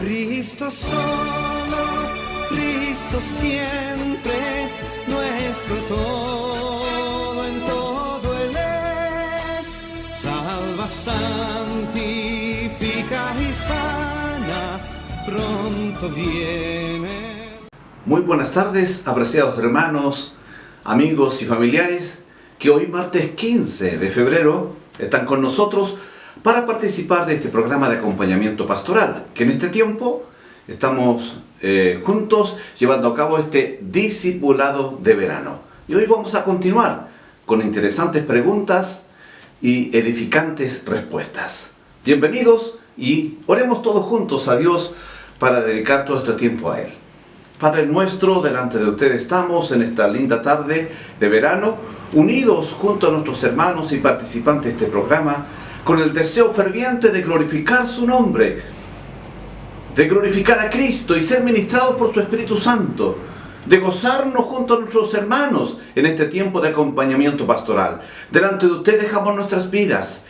Cristo solo, Cristo siempre, nuestro todo en todo Él es. Salva, santifica y sana, pronto viene. Muy buenas tardes, apreciados hermanos, amigos y familiares que hoy martes 15 de febrero están con nosotros para participar de este programa de acompañamiento pastoral, que en este tiempo estamos juntos llevando a cabo este discipulado de verano. Y hoy vamos a continuar con interesantes preguntas y edificantes respuestas. Bienvenidos y oremos todos juntos a Dios para dedicar todo este tiempo a Él. Padre nuestro, delante de usted estamos en esta linda tarde de verano, unidos junto a nuestros hermanos y participantes de este programa, con el deseo ferviente de glorificar su nombre, de glorificar a Cristo y ser ministrados por su Espíritu Santo, de gozarnos junto a nuestros hermanos en este tiempo de acompañamiento pastoral. Delante de usted dejamos nuestras vidas,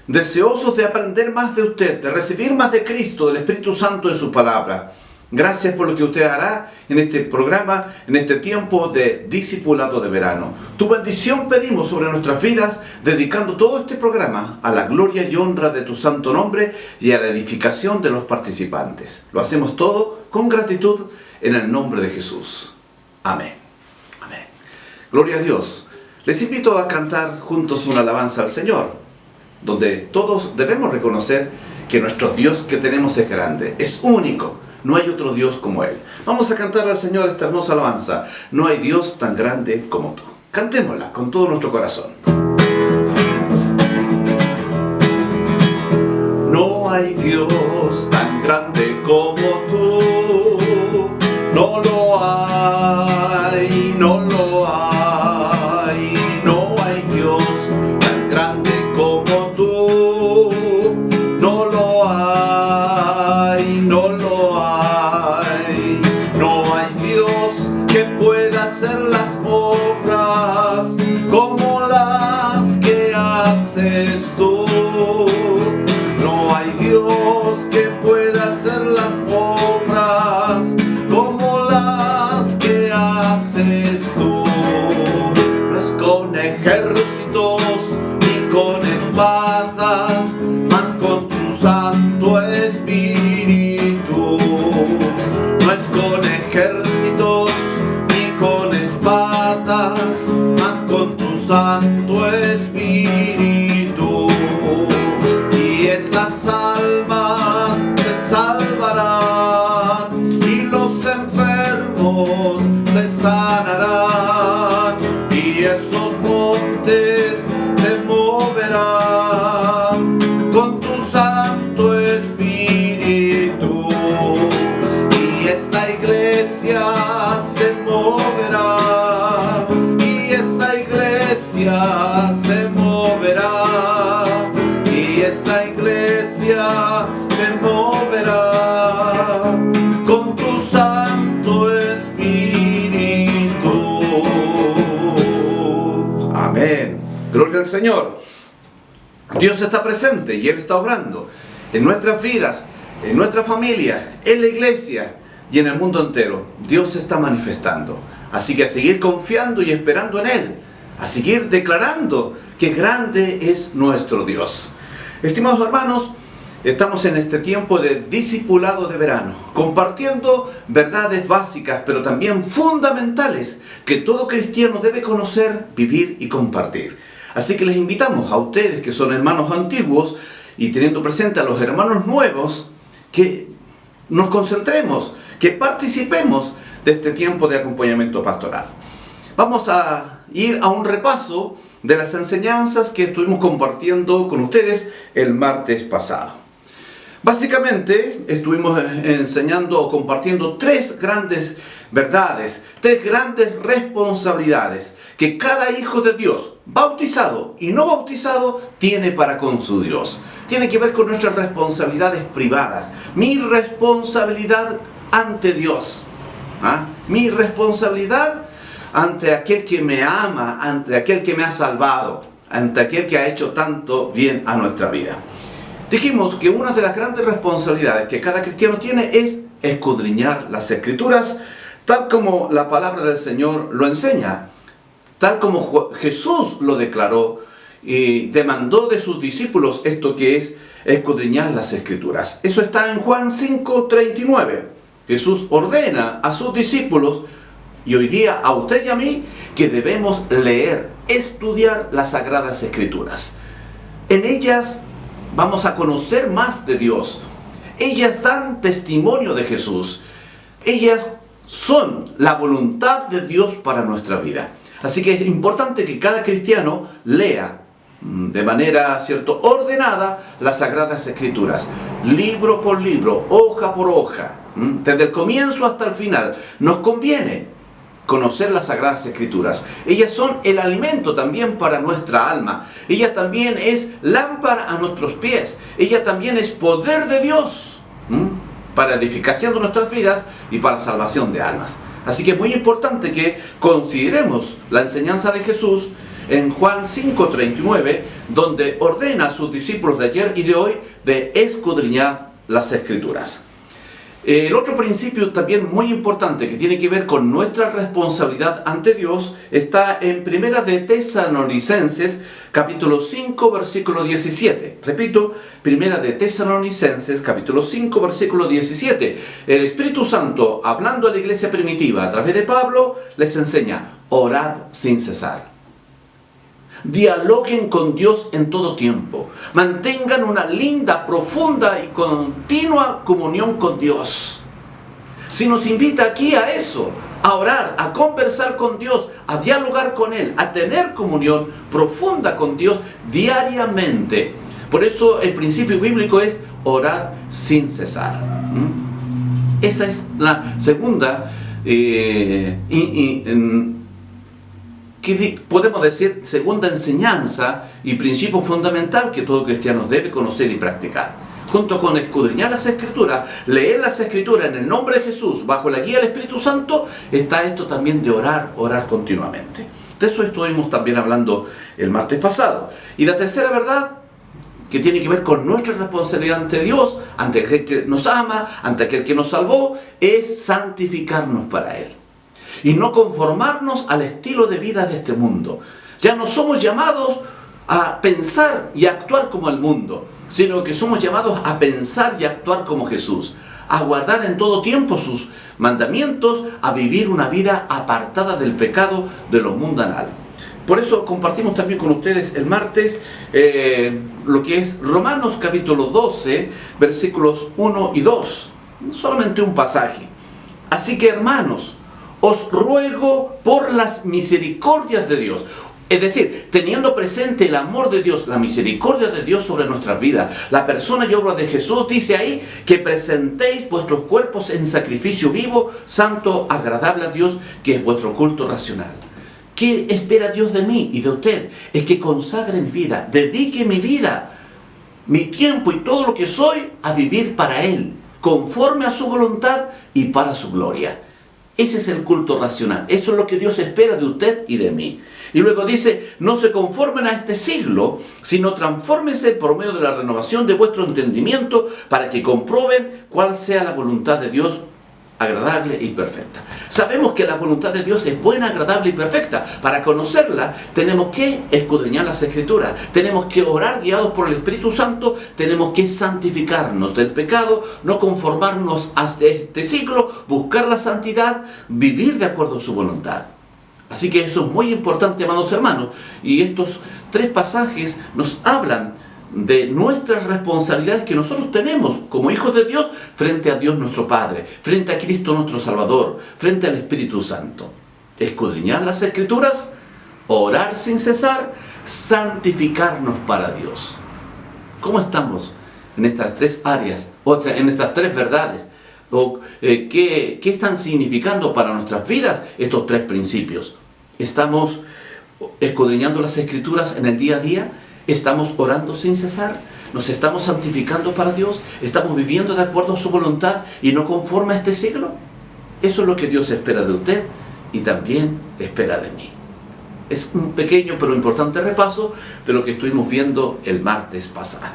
deseosos de aprender más de usted, de recibir más de Cristo, del Espíritu Santo en su palabra. Gracias por lo que usted hará en este programa, en este tiempo de discipulado de verano. Tu bendición pedimos sobre nuestras vidas, dedicando todo este programa a la gloria y honra de tu santo nombre y a la edificación de los participantes. Lo hacemos todo con gratitud en el nombre de Jesús. Amén. Amén. Gloria a Dios. Les invito a cantar juntos una alabanza al Señor, donde todos debemos reconocer que nuestro Dios que tenemos es grande, es único. No hay otro Dios como Él. Vamos a cantar al Señor esta hermosa alabanza. No hay Dios tan grande como tú. Cantémosla con todo nuestro corazón. No hay Dios tan grande como tú. No lo hay, no lo hay. No hay Dios tan grande como tú. No lo hay, no lo hay. No hay Dios que pueda hacer las obras como las que haces tú. No hay Dios que pueda hacer las obras como las que haces tú. No es con ejércitos ni con espadas, mas con tu Santo Espíritu. No es con ejércitos ni con espadas, mas con tu Santo Espíritu. Y esas almas se salvarán y los enfermos se sanarán y esos montes se moverán con tu Santo Espíritu. Y esta iglesia se moverá, y esta iglesia se moverá, y esta iglesia se moverá con tu Santo Espíritu. Amén. Gloria al Señor. Dios está presente y Él está obrando en nuestras vidas, en nuestra familia, en la iglesia y en el mundo entero. Dios se está manifestando. Así que a seguir confiando y esperando en Él, a seguir declarando que grande es nuestro Dios. Estimados hermanos, estamos en este tiempo de discipulado de verano, compartiendo verdades básicas, pero también fundamentales, que todo cristiano debe conocer, vivir y compartir. Así que les invitamos a ustedes que son hermanos antiguos y teniendo presente a los hermanos nuevos, que nos concentremos, que participemos de este tiempo de acompañamiento pastoral. Vamos a ir a un repaso de las enseñanzas que estuvimos compartiendo con ustedes el martes pasado. Básicamente estuvimos enseñando o compartiendo tres grandes verdades, tres grandes responsabilidades que cada hijo de Dios, bautizado y no bautizado, tiene para con su Dios. Tiene que ver con nuestras responsabilidades privadas, mi responsabilidad ante Dios, mi responsabilidad ante aquel que me ama, ante aquel que me ha salvado, ante aquel que ha hecho tanto bien a nuestra vida. Dijimos que una de las grandes responsabilidades que cada cristiano tiene es escudriñar las Escrituras, tal como la palabra del Señor lo enseña, tal como Jesús lo declaró y demandó de sus discípulos esto que es escudriñar las Escrituras. Eso está en Juan 5:39. Jesús ordena a sus discípulos, y hoy día a usted y a mí, que debemos leer, estudiar las Sagradas Escrituras. En ellas vamos a conocer más de Dios. Ellas dan testimonio de Jesús. Ellas son la voluntad de Dios para nuestra vida. Así que es importante que cada cristiano lea de manera, ordenada las Sagradas Escrituras, libro por libro, hoja por hoja, desde el comienzo hasta el final. Nos conviene conocer las Sagradas Escrituras. Ellas son el alimento también para nuestra alma. Ella también es lámpara a nuestros pies. Ella también es poder de Dios para edificación de nuestras vidas y para salvación de almas. Así que es muy importante que consideremos la enseñanza de Jesús en Juan 5:39, donde ordena a sus discípulos de ayer y de hoy de escudriñar las Escrituras. El otro principio también muy importante que tiene que ver con nuestra responsabilidad ante Dios está en Primera de Tesalonicenses, capítulo 5, versículo 17. Repito, Primera de Tesalonicenses, capítulo 5, versículo 17. El Espíritu Santo, hablando a la iglesia primitiva a través de Pablo, les enseña: orad sin cesar. Dialoguen con Dios en todo tiempo. Mantengan una linda, profunda y continua comunión con Dios. Si nos invita aquí a eso, a orar, a conversar con Dios, a dialogar con Él, a tener comunión profunda con Dios diariamente. Por eso el principio bíblico es orar sin cesar. Esa es la segunda que podemos decir segunda enseñanza y principio fundamental que todo cristiano debe conocer y practicar. Junto con escudriñar las Escrituras, leer las Escrituras en el nombre de Jesús, bajo la guía del Espíritu Santo, está esto también de orar continuamente. De eso estuvimos también hablando el martes pasado. Y la tercera verdad, que tiene que ver con nuestra responsabilidad ante Dios, ante aquel que nos ama, ante aquel que nos salvó, es santificarnos para Él. Y no conformarnos al estilo de vida de este mundo. Ya no somos llamados a pensar y actuar como el mundo, sino que somos llamados a pensar y actuar como Jesús, a guardar en todo tiempo sus mandamientos, a vivir una vida apartada del pecado, de lo mundanal. Por eso compartimos también con ustedes el martes lo que es Romanos capítulo 12, versículos 1 y 2. Solamente un pasaje. Así que, hermanos, os ruego por las misericordias de Dios. Es decir, teniendo presente el amor de Dios, la misericordia de Dios sobre nuestras vidas, la persona y obra de Jesús, dice ahí que presentéis vuestros cuerpos en sacrificio vivo, santo, agradable a Dios, que es vuestro culto racional. ¿Qué espera Dios de mí y de usted? Es que consagre mi vida, dedique mi vida, mi tiempo y todo lo que soy a vivir para Él, conforme a su voluntad y para su gloria. Ese es el culto racional. Eso es lo que Dios espera de usted y de mí. Y luego dice, no se conformen a este siglo, sino transfórmense por medio de la renovación de vuestro entendimiento para que comprueben cuál sea la voluntad de Dios, agradable y perfecta. Sabemos que la voluntad de Dios es buena, agradable y perfecta. Para conocerla tenemos que escudriñar las Escrituras, tenemos que orar guiados por el Espíritu Santo, tenemos que santificarnos del pecado, no conformarnos a este siglo, buscar la santidad, vivir de acuerdo a su voluntad. Así que eso es muy importante, amados hermanos, y estos tres pasajes nos hablan de nuestras responsabilidades que nosotros tenemos como hijos de Dios frente a Dios nuestro Padre, frente a Cristo nuestro Salvador, frente al Espíritu Santo. Escudriñar las Escrituras, orar sin cesar, santificarnos para Dios. ¿Cómo estamos en estas tres áreas, en estas tres verdades? ¿Qué están significando para nuestras vidas estos tres principios? ¿Estamos escudriñando las Escrituras en el día a día? ¿Estamos orando sin cesar? ¿Nos estamos santificando para Dios? ¿Estamos viviendo de acuerdo a su voluntad y no conforme a este siglo? Eso es lo que Dios espera de usted y también espera de mí. Es un pequeño pero importante repaso de lo que estuvimos viendo el martes pasado.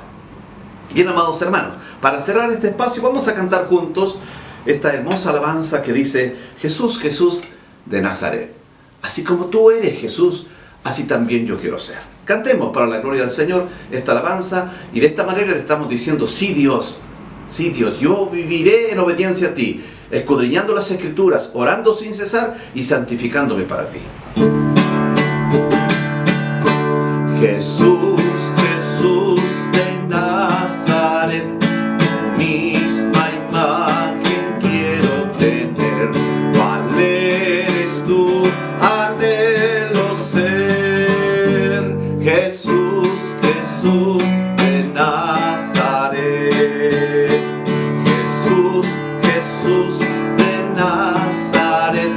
Bien, amados hermanos, para cerrar este espacio vamos a cantar juntos esta hermosa alabanza que dice: Jesús, Jesús de Nazaret. Así como tú eres, Jesús, así también yo quiero ser. Cantemos para la gloria del Señor esta alabanza y de esta manera le estamos diciendo: sí Dios, yo viviré en obediencia a ti, escudriñando las Escrituras, orando sin cesar y santificándome para ti. Jesús, Jesús de Nazaret, tu misma imagen quiero tener. ¿Cuál eres tú? Anhelo ser. Jesús, Jesús de Nazaret. Jesús, Jesús de Nazaret,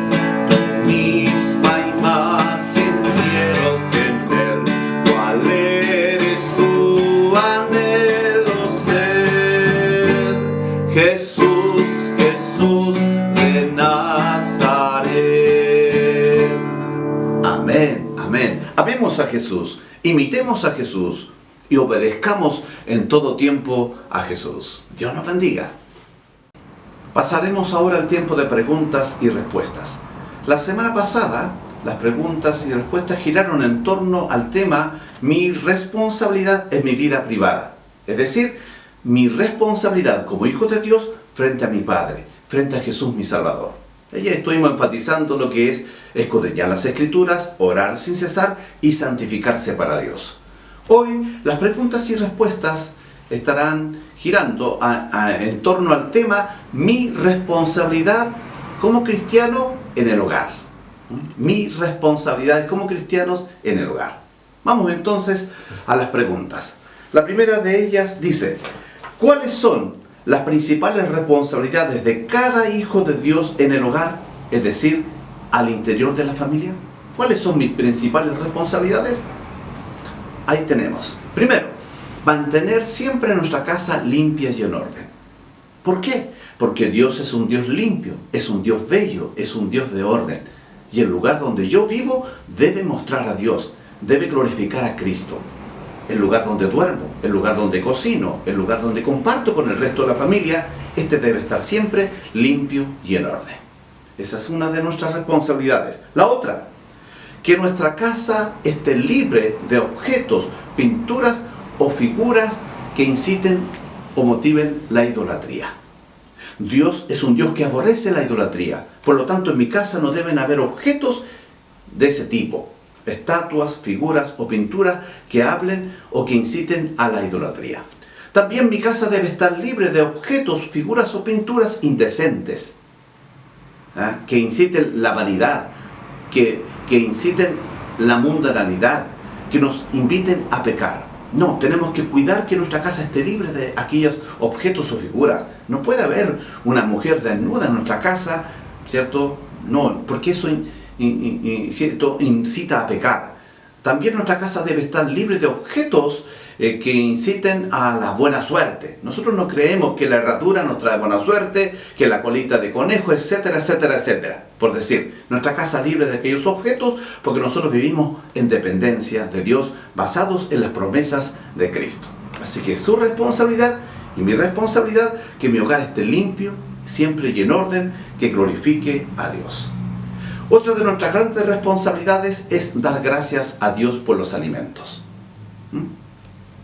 tu misma imagen quiero tener. ¿Cuál eres tú? Anhelo ser. Jesús, Jesús de Nazaret. Amén, amén. Amemos a Jesús, imitemos a Jesús y obedezcamos en todo tiempo a Jesús. Dios nos bendiga. Pasaremos ahora al tiempo de preguntas y respuestas. La semana pasada, las preguntas y respuestas giraron en torno al tema mi responsabilidad en mi vida privada. Es decir, mi responsabilidad como hijo de Dios frente a mi Padre, frente a Jesús mi Salvador. Y estuvimos enfatizando lo que es escudriñar las Escrituras, orar sin cesar y santificarse para Dios. Hoy las preguntas y respuestas estarán girando en torno al tema mi responsabilidad como cristiano en el hogar. Mi responsabilidad como cristianos en el hogar. Vamos entonces a las preguntas. La primera de ellas dice: ¿cuáles son las principales responsabilidades de cada hijo de Dios en el hogar? Es decir, al interior de la familia. ¿Cuáles son mis principales responsabilidades? Ahí tenemos. Primero, mantener siempre nuestra casa limpia y en orden. ¿Por qué? Porque Dios es un Dios limpio, es un Dios bello, es un Dios de orden. Y el lugar donde yo vivo debe mostrar a Dios, debe glorificar a Cristo. El lugar donde duermo, el lugar donde cocino, el lugar donde comparto con el resto de la familia, este debe estar siempre limpio y en orden. Esa es una de nuestras responsabilidades. La otra, que nuestra casa esté libre de objetos, pinturas o figuras que inciten o motiven la idolatría. Dios es un Dios que aborrece la idolatría. Por lo tanto, en mi casa no deben haber objetos de ese tipo. Estatuas, figuras o pinturas que hablen o que inciten a la idolatría. También mi casa debe estar libre de objetos, figuras o pinturas indecentes, que inciten la vanidad, que inciten la mundanalidad, que nos inviten a pecar. No, tenemos que cuidar que nuestra casa esté libre de aquellos objetos o figuras. No puede haber una mujer desnuda en nuestra casa, ¿cierto? No, porque eso ¿cierto? Incita a pecar. También nuestra casa debe estar libre de objetos que inciten a la buena suerte. Nosotros no creemos que la herradura nos trae buena suerte, que la colita de conejo, etcétera, etcétera, etcétera. Por decir, nuestra casa libre de aquellos objetos, porque nosotros vivimos en dependencia de Dios, basados en las promesas de Cristo. Así que su responsabilidad y mi responsabilidad, que mi hogar esté limpio, siempre y en orden, que glorifique a Dios. Otra de nuestras grandes responsabilidades es dar gracias a Dios por los alimentos.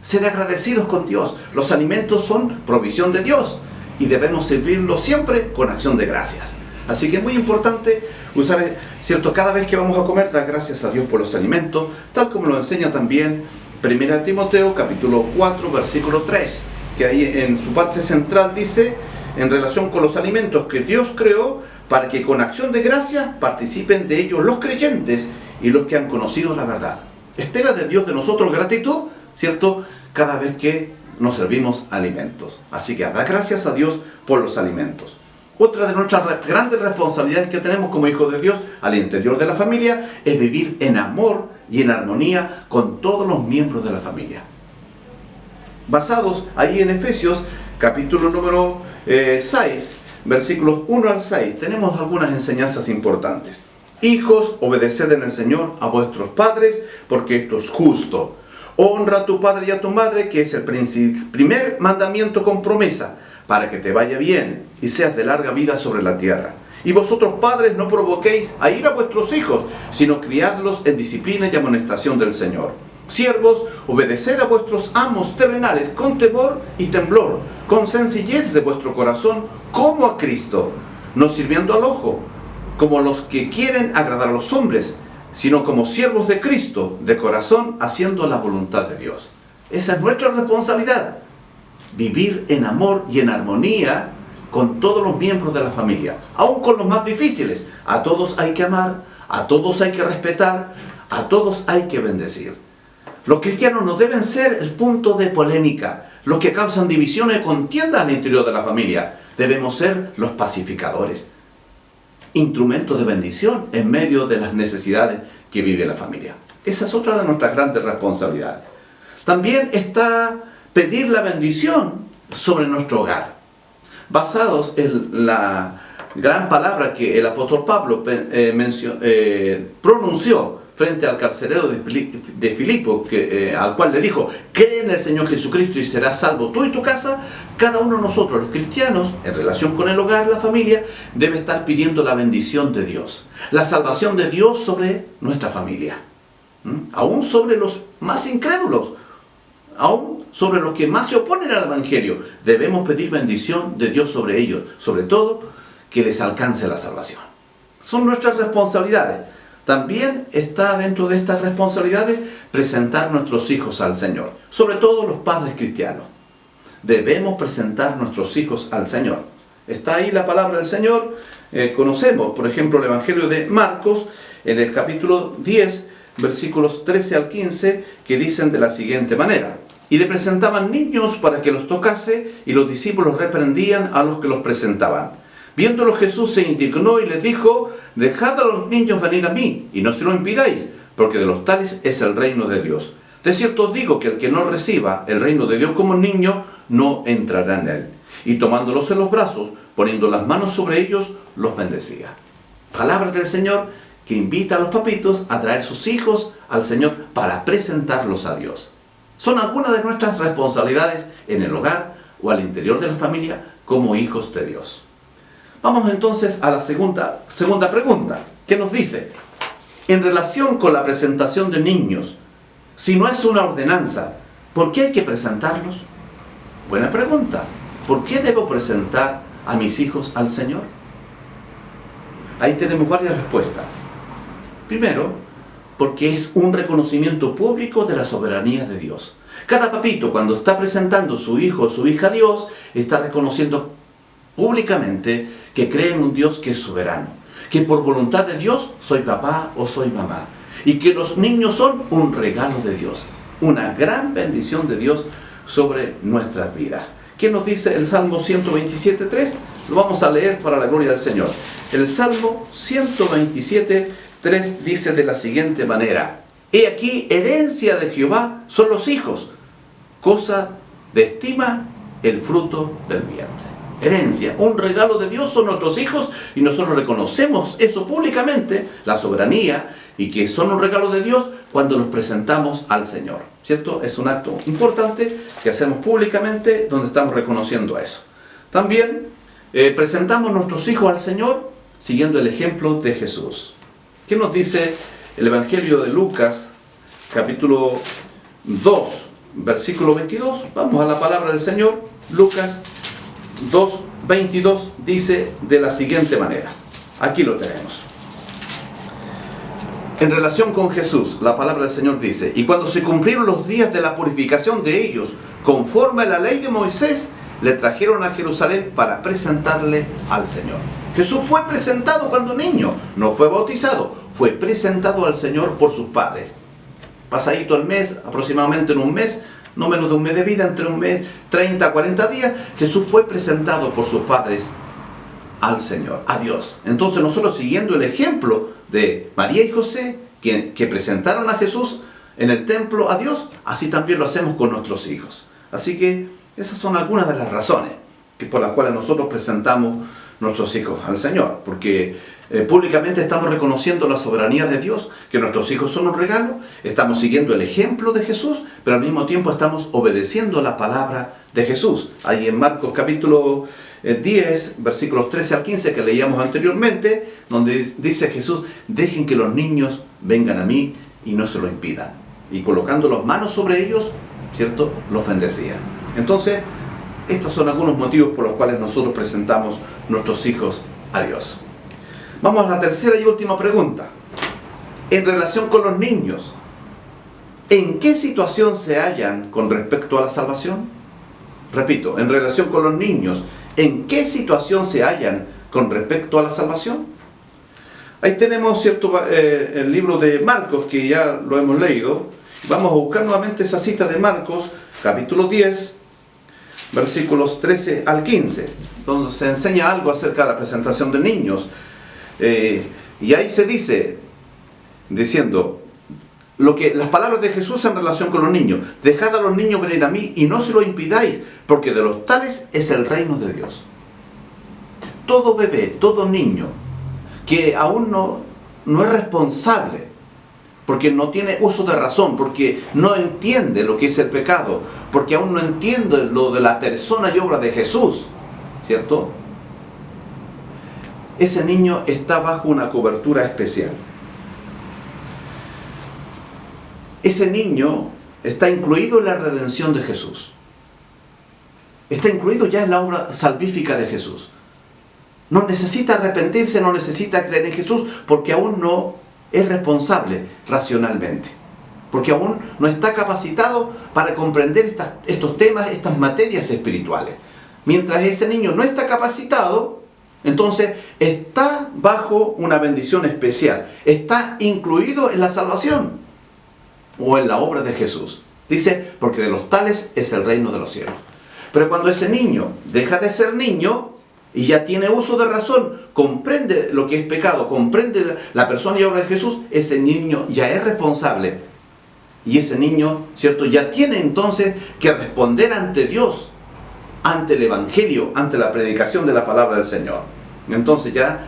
Ser agradecidos con Dios. Los alimentos son provisión de Dios y debemos servirlos siempre con acción de gracias. Así que es muy importante usar, ¿cierto? Cada vez que vamos a comer, dar gracias a Dios por los alimentos, tal como lo enseña también 1 Timoteo capítulo 4, versículo 3, que ahí en su parte central dice, en relación con los alimentos que Dios creó, para que con acción de gracia participen de ellos los creyentes y los que han conocido la verdad. Espera de Dios de nosotros gratitud, ¿cierto? Cada vez que nos servimos alimentos. Así que da gracias a Dios por los alimentos. Otra de nuestras grandes responsabilidades que tenemos como hijos de Dios al interior de la familia es vivir en amor y en armonía con todos los miembros de la familia. Basados ahí en Efesios capítulo número 6, versículos 1 al 6, tenemos algunas enseñanzas importantes. Hijos, obedeced en el Señor a vuestros padres, porque esto es justo. Honra a tu padre y a tu madre, que es el primer mandamiento con promesa, para que te vaya bien y seas de larga vida sobre la tierra. Y vosotros, padres, no provoquéis a ira a vuestros hijos, sino criadlos en disciplina y amonestación del Señor. Siervos, obedeced a vuestros amos terrenales con temor y temblor, con sencillez de vuestro corazón, como a Cristo, no sirviendo al ojo, como los que quieren agradar a los hombres, sino como siervos de Cristo, de corazón, haciendo la voluntad de Dios. Esa es nuestra responsabilidad, vivir en amor y en armonía con todos los miembros de la familia, aun con los más difíciles. A todos hay que amar, a todos hay que respetar, a todos hay que bendecir. Los cristianos no deben ser el punto de polémica, los que causan divisiones y contiendas al interior de la familia. Debemos ser los pacificadores, instrumentos de bendición en medio de las necesidades que vive la familia. Esa es otra de nuestras grandes responsabilidades. También está pedir la bendición sobre nuestro hogar, basados en la gran palabra que el apóstol Pablo pronunció frente al carcelero de Filipo, al cual le dijo: cree en el Señor Jesucristo y serás salvo tú y tu casa. Cada uno de nosotros, los cristianos, en relación con el hogar, la familia, debe estar pidiendo la bendición de Dios, la salvación de Dios sobre nuestra familia, aún sobre los más incrédulos, aún sobre los que más se oponen al Evangelio. Debemos pedir bendición de Dios sobre ellos, sobre todo que les alcance la salvación. Son nuestras responsabilidades. También está dentro de estas responsabilidades presentar nuestros hijos al Señor, sobre todo los padres cristianos. Debemos presentar nuestros hijos al Señor. Está ahí la palabra del Señor. Conocemos, por ejemplo, el Evangelio de Marcos, en el capítulo 10, versículos 13 al 15, que dicen de la siguiente manera: y le presentaban niños para que los tocase, y los discípulos reprendían a los que los presentaban. Viéndolo, Jesús se indignó y les dijo: dejad a los niños venir a mí, y no se lo impidáis, porque de los tales es el reino de Dios. De cierto os digo que el que no reciba el reino de Dios como niño, no entrará en él. Y tomándolos en los brazos, poniendo las manos sobre ellos, los bendecía. Palabra del Señor que invita a los papitos a traer sus hijos al Señor para presentarlos a Dios. Son algunas de nuestras responsabilidades en el hogar o al interior de la familia como hijos de Dios. Vamos entonces a la segunda pregunta, que nos dice: en relación con la presentación de niños, si no es una ordenanza, ¿por qué hay que presentarlos? Buena pregunta. ¿Por qué debo presentar a mis hijos al Señor? Ahí tenemos varias respuestas. Primero, porque es un reconocimiento público de la soberanía de Dios. Cada papito, cuando está presentando su hijo o su hija a Dios, está reconociendo públicamente que cree en un Dios que es soberano, que por voluntad de Dios soy papá o soy mamá, y que los niños son un regalo de Dios, una gran bendición de Dios sobre nuestras vidas. ¿Qué nos dice el Salmo 127.3? Lo vamos a leer para la gloria del Señor. El Salmo 127.3 dice de la siguiente manera: he aquí, herencia de Jehová son los hijos, cosa de estima el fruto del vientre. Herencia, un regalo de Dios son nuestros hijos, y nosotros reconocemos eso públicamente, la soberanía, y que son un regalo de Dios cuando los presentamos al Señor, ¿cierto? Es un acto importante que hacemos públicamente, donde estamos reconociendo eso. También presentamos nuestros hijos al Señor siguiendo el ejemplo de Jesús. ¿Qué nos dice el Evangelio de Lucas, capítulo 2, versículo 22? Vamos a la palabra del Señor. Lucas 2:22 dice de la siguiente manera. Aquí lo tenemos. En relación con Jesús, la palabra del Señor dice: y cuando se cumplieron los días de la purificación de ellos, conforme a la ley de Moisés, le trajeron a Jerusalén para presentarle al Señor. Jesús fue presentado cuando niño, no fue bautizado, fue presentado al Señor por sus padres. Pasadito el mes, aproximadamente en un mes, no menos de un mes de vida, entre un mes, 30 a 40 días, Jesús fue presentado por sus padres al Señor, a Dios. Entonces nosotros, siguiendo el ejemplo de María y José, que presentaron a Jesús en el templo a Dios, así también lo hacemos con nuestros hijos. Así que esas son algunas de las razones. por las cuales nosotros presentamos nuestros hijos al Señor, porque públicamente estamos reconociendo la soberanía de Dios, que nuestros hijos son un regalo, estamos siguiendo el ejemplo de Jesús, pero al mismo tiempo estamos obedeciendo la palabra de Jesús. Ahí en Marcos capítulo 10, versículos 13 al 15 que leíamos anteriormente, donde dice Jesús: dejen que los niños vengan a mí y no se lo impidan. Y colocando las manos sobre ellos, ¿cierto?, los bendecía. Entonces, estos son algunos motivos por los cuales nosotros presentamos nuestros hijos a Dios. Vamos a la tercera y última pregunta. En relación con los niños, ¿en qué situación se hallan con respecto a la salvación? Repito, en relación con los niños, ¿en qué situación se hallan con respecto a la salvación? Ahí tenemos, ¿cierto?, el libro de Marcos, que ya lo hemos leído. Vamos a buscar nuevamente esa cita de Marcos, capítulo 10, versículos 13 al 15, donde se enseña algo acerca de la presentación de niños. Y ahí se dice, diciendo, las palabras de Jesús en relación con los niños: dejad a los niños venir a mí y no se lo impidáis, porque de los tales es el reino de Dios. Todo bebé, todo niño que aún no es responsable, porque no tiene uso de razón, porque no entiende lo que es el pecado, porque aún no entiende lo de la persona y obra de Jesús, ¿cierto? Ese niño está bajo una cobertura especial. Ese niño está incluido en la redención de Jesús. Está incluido ya en la obra salvífica de Jesús. No necesita arrepentirse, no necesita creer en Jesús, porque aún no es responsable racionalmente. Porque aún no está capacitado para comprender estos temas, estas materias espirituales. Mientras ese niño no está capacitado, entonces está bajo una bendición especial. Está incluido en la salvación o en la obra de Jesús. Dice, porque de los tales es el reino de los cielos. Pero cuando ese niño deja de ser niño y ya tiene uso de razón, comprende lo que es pecado, comprende la persona y obra de Jesús, ese niño ya es responsable. Y ese niño, ¿cierto?, ya tiene entonces que responder ante Dios, ante el Evangelio, ante la predicación de la palabra del Señor. Entonces ya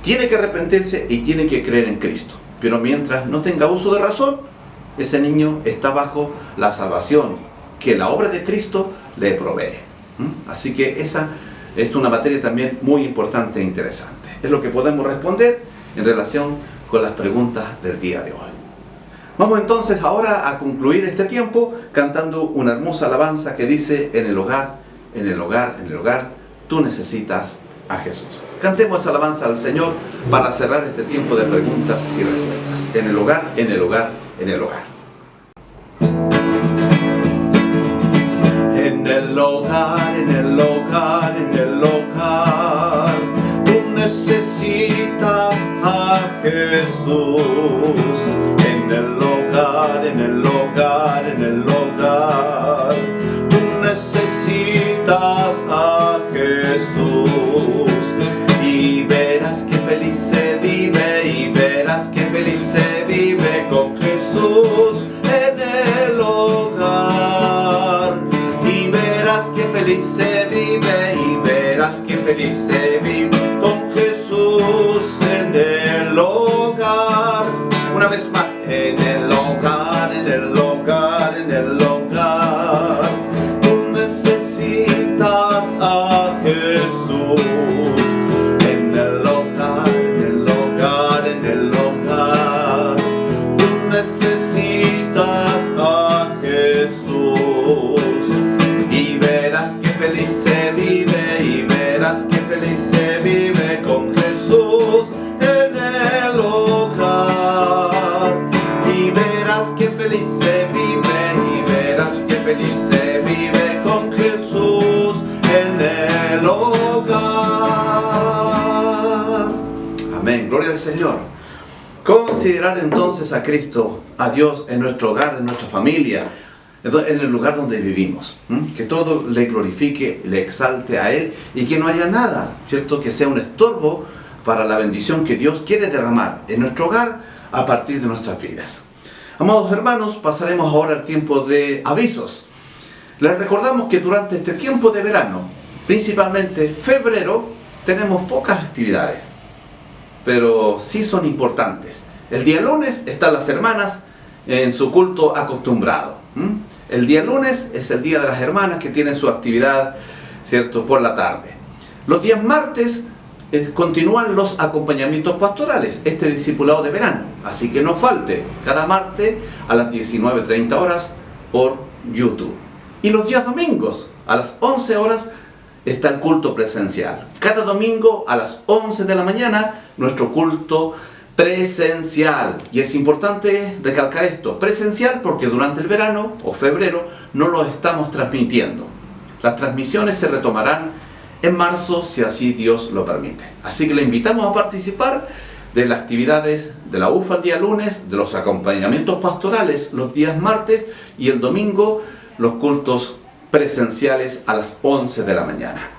tiene que arrepentirse y tiene que creer en Cristo. Pero mientras no tenga uso de razón, ese niño está bajo la salvación que la obra de Cristo le provee. Así que esa es una materia también muy importante e interesante. Es lo que podemos responder en relación con las preguntas del día de hoy. Vamos entonces ahora a concluir este tiempo cantando una hermosa alabanza que dice: en el hogar, en el hogar, en el hogar, tú necesitas a Jesús. Cantemos esa alabanza al Señor para cerrar este tiempo de preguntas y respuestas. En el hogar, en el hogar, en el hogar. En el hogar, en el hogar, en el hogar, tú necesitas a Jesús. En el hogar, en el hogar, en el hogar, tú necesitas a Jesús. Y verás que feliz se vive, y verás que feliz se vive con Jesús en el hogar. Y verás que feliz se vive, y verás que feliz se vive con Jesús en el hogar. Una vez más, en el hogar, en el hogar, en el hogar, tú necesitas a Jesús. En el hogar, en el hogar, en el hogar, tú necesitas a Jesús. Y verás que feliz se vive, y verás que feliz se vive con Jesús en el hogar. Y verás que feliz se vive, y verás que feliz se vive con Jesús en el hogar. Amén, gloria al Señor. Considerar entonces a Cristo, a Dios en nuestro hogar, en nuestra familia, en el lugar donde vivimos. Que todo le glorifique, le exalte a Él y que no haya nada, ¿cierto?, que sea un estorbo para la bendición que Dios quiere derramar en nuestro hogar a partir de nuestras vidas. Amados hermanos, pasaremos ahora al tiempo de avisos. Les recordamos que durante este tiempo de verano principalmente febrero, tenemos pocas actividades, pero sí son importantes. El día lunes están las hermanas en su culto acostumbrado. El día lunes es el día de las hermanas que tienen su actividad, ¿cierto?, por la tarde. Los días martes continúan los acompañamientos pastorales, este discipulado de verano. Así que no falte, cada martes a las 19:30 horas por YouTube. Y los días domingos a las 11 horas está el culto presencial. Cada domingo a las 11 de la mañana nuestro culto presencial. Y es importante recalcar esto, presencial, porque durante el verano o febrero no lo estamos transmitiendo. Las transmisiones se retomarán en marzo, si así Dios lo permite. Así que le invitamos a participar de las actividades de la UFA el día lunes, de los acompañamientos pastorales los días martes y el domingo los cultos presenciales a las 11 de la mañana.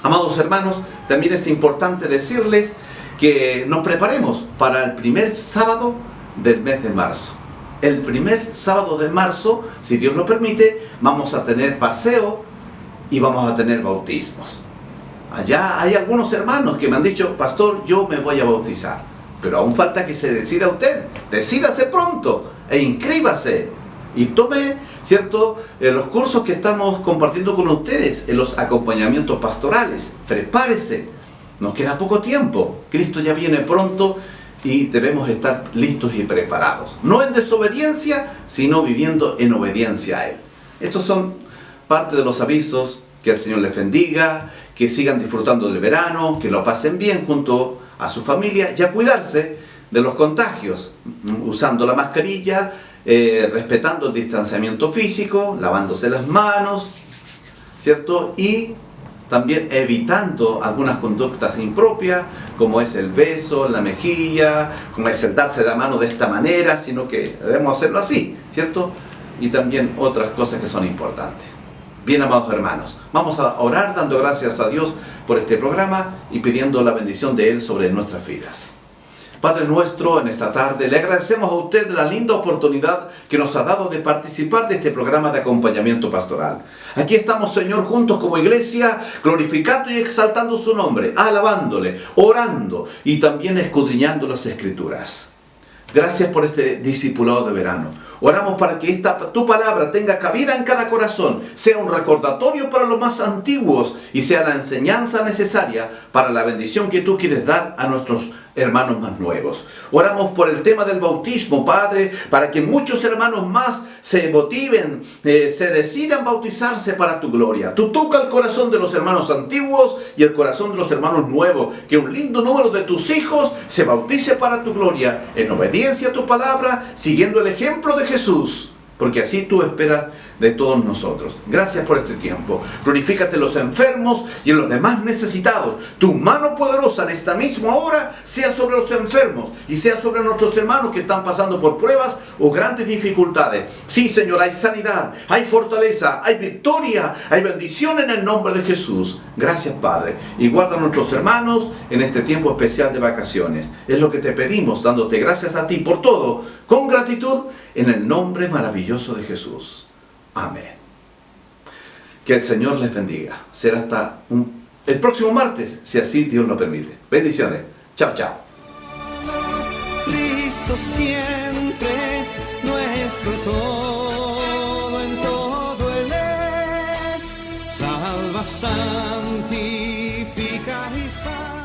Amados hermanos, también es importante decirles que nos preparemos para el primer sábado del mes de marzo. El primer sábado de marzo, si Dios lo permite, vamos a tener paseo y vamos a tener bautismos. Allá hay algunos hermanos que me han dicho: pastor, yo me voy a bautizar. Pero aún falta que se decida usted. Decídase pronto e inscríbase. Y tome, ¿cierto?, los cursos que estamos compartiendo con ustedes en los acompañamientos pastorales. Prepárese. Nos queda poco tiempo. Cristo ya viene pronto y debemos estar listos y preparados. No en desobediencia, sino viviendo en obediencia a Él. Estos son parte de los avisos. Que el Señor les bendiga, que sigan disfrutando del verano, que lo pasen bien junto a su familia y a cuidarse de los contagios, usando la mascarilla, respetando el distanciamiento físico, lavándose las manos, ¿cierto? Y también evitando algunas conductas impropias, como es el beso en la mejilla, como es el darse la mano de esta manera, sino que debemos hacerlo así, ¿cierto? Y también otras cosas que son importantes. Bien, amados hermanos, vamos a orar dando gracias a Dios por este programa y pidiendo la bendición de Él sobre nuestras vidas. Padre nuestro, en esta tarde le agradecemos a usted la linda oportunidad que nos ha dado de participar de este programa de acompañamiento pastoral. Aquí estamos, Señor, juntos como iglesia, glorificando y exaltando su nombre, alabándole, orando y también escudriñando las Escrituras. Gracias por este discipulado de verano. Oramos para que tu palabra tenga cabida en cada corazón, sea un recordatorio para los más antiguos y sea la enseñanza necesaria para la bendición que tú quieres dar a nuestros hermanos más nuevos. Oramos por el tema del bautismo, Padre, para que muchos hermanos más se motiven, se decidan bautizarse para tu gloria. Tú toca el corazón de los hermanos antiguos y el corazón de los hermanos nuevos, que un lindo número de tus hijos se bautice para tu gloria, en obediencia a tu palabra, siguiendo el ejemplo de Jesús, porque así tú esperas de todos nosotros. Gracias por este tiempo. Glorifícate en los enfermos y en los demás necesitados. Tu mano poderosa en esta misma hora sea sobre los enfermos y sea sobre nuestros hermanos que están pasando por pruebas o grandes dificultades. Sí, Señor, hay sanidad, hay fortaleza, hay victoria, hay bendición en el nombre de Jesús. Gracias, Padre. Y guarda a nuestros hermanos en este tiempo especial de vacaciones. Es lo que te pedimos, dándote gracias a ti por todo, con gratitud, en el nombre maravilloso de Jesús. Amén. Que el Señor les bendiga. Será hasta el próximo martes, si así Dios lo permite. Bendiciones. Chao, chao. Cristo siempre nuestro todo, en todo Él es. Salva, santifica y sana.